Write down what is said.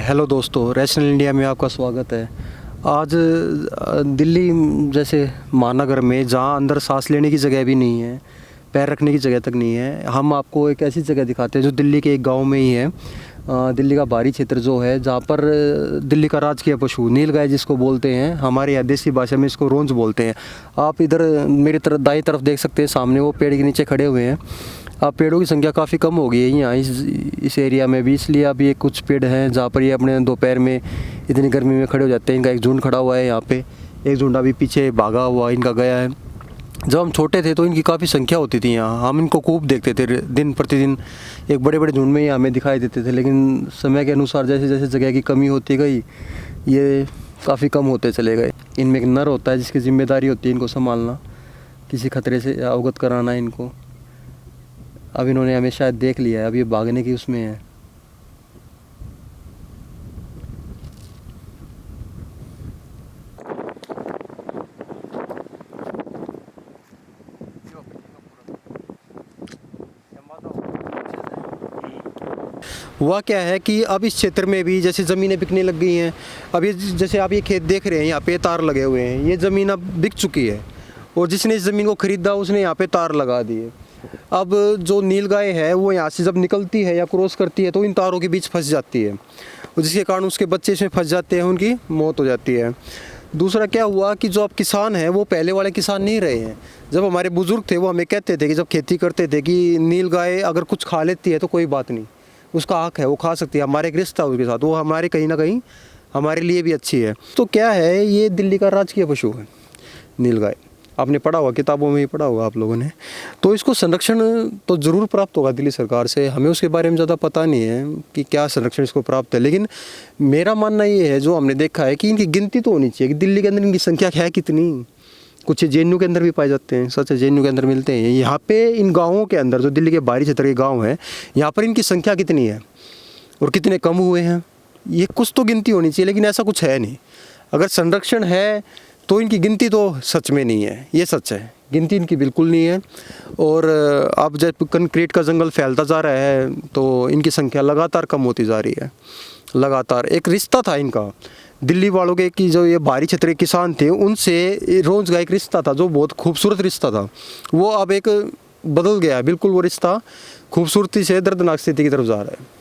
Hello दोस्तों, rational India में आपका स्वागत है। आज दिल्ली जैसे महानगर में जहाँ अंदर सांस लेने की जगह भी नहीं है, पैर रखने की जगह तक नहीं है, हम आपको एक ऐसी जगह दिखाते हैं जो दिल्ली के एक गांव में ही है। दिल्ली का बाहरी क्षेत्र जो है, जहाँ पर दिल्ली का राजकीय पशु नीलगाय जिसको बोलते हैं, हमारे यहाँ देसी भाषा में इसको रोंज बोलते हैं। आप इधर मेरी तरफ दाईं तरफ देख सकते हैं, सामने वो पेड़ के नीचे खड़े हुए हैं। अब पेड़ों की संख्या काफ़ी कम हो गई है यहाँ इस एरिया में भी, इसलिए अब ये कुछ पेड़ हैं जहाँ पर ये अपने दोपहर में इतनी गर्मी में खड़े हो जाते हैं। इनका एक झुंड खड़ा हुआ है यहाँ पे, एक झुंड अभी पीछे भागा हुआ इनका गया है। जब हम छोटे थे तो इनकी काफ़ी संख्या होती थी यहाँ, हम इनको खूब देखते थे दिन प्रतिदिन, एक बड़े बड़े झुंड में ही हमें दिखाई देते थे। लेकिन समय के अनुसार जैसे जैसे जगह की कमी होती गई, ये काफ़ी कम होते चले गए। इनमें एक नर होता है जिसकी जिम्मेदारी होती है इनको संभालना, किसी खतरे से अवगत कराना इनको। अब इन्होंने हमें शायद देख लिया है, अब ये भागने की उसमें है। हुआ क्या है कि अब इस क्षेत्र में भी जैसे ज़मीनें बिकने लग गई हैं। अब ये जैसे आप ये खेत देख रहे हैं, यहाँ पे तार लगे हुए हैं, ये ज़मीन अब बिक चुकी है और जिसने इस ज़मीन को ख़रीदा उसने यहाँ पे तार लगा दिए। अब जो नीलगाय है वो यहाँ से जब निकलती है या क्रॉस करती है तो इन तारों के बीच फंस जाती है, और जिसके कारण उसके बच्चे इसमें फंस जाते हैं, उनकी मौत हो जाती है। दूसरा क्या हुआ कि जो अब किसान हैं वो पहले वाले किसान नहीं रहे हैं। जब हमारे बुज़ुर्ग थे वो हमें कहते थे कि जब खेती करते थे कि नीलगाय अगर कुछ खा लेती है तो कोई बात नहीं, उसका हक है, वो खा सकती है, हमारे एक रिश्ता उसके साथ, वो हमारे कहीं ना कहीं हमारे लिए भी अच्छी है। तो क्या है, ये दिल्ली का राजकीय पशु है नीलगाय। आपने पढ़ा होगा, किताबों में ही पढ़ा होगा आप लोगों ने। तो इसको संरक्षण तो ज़रूर प्राप्त होगा दिल्ली सरकार से, हमें उसके बारे में ज़्यादा पता नहीं है कि क्या संरक्षण इसको प्राप्त है। लेकिन मेरा मानना ये है, जो हमने देखा है, कि इनकी गिनती तो होनी चाहिए कि दिल्ली के अंदर इनकी संख्या है कितनी। कुछ जेएनयू के अंदर भी पाए जाते हैं, सच है, जेएनयू के अंदर मिलते हैं। यहाँ पे इन गाँवों के अंदर, जो दिल्ली के बाहरी क्षेत्र के गाँव हैं, यहाँ पर इनकी संख्या कितनी है और कितने कम हुए हैं, ये कुछ तो गिनती होनी चाहिए। लेकिन ऐसा कुछ है नहीं। अगर संरक्षण है तो इनकी गिनती तो सच में नहीं है, ये सच है, गिनती इनकी बिल्कुल नहीं है। और अब जब कंक्रीट का जंगल फैलता जा रहा है तो इनकी संख्या लगातार कम होती जा रही है। लगातार एक रिश्ता था इनका दिल्ली वालों के, कि जो ये बाहरी क्षेत्र के किसान थे उनसे रोज़ का एक रिश्ता था जो बहुत खूबसूरत रिश्ता था, वो अब एक बदल गया है बिल्कुल। वो रिश्ता खूबसूरती से दर्दनाक स्थिति की तरफ जा रहा है।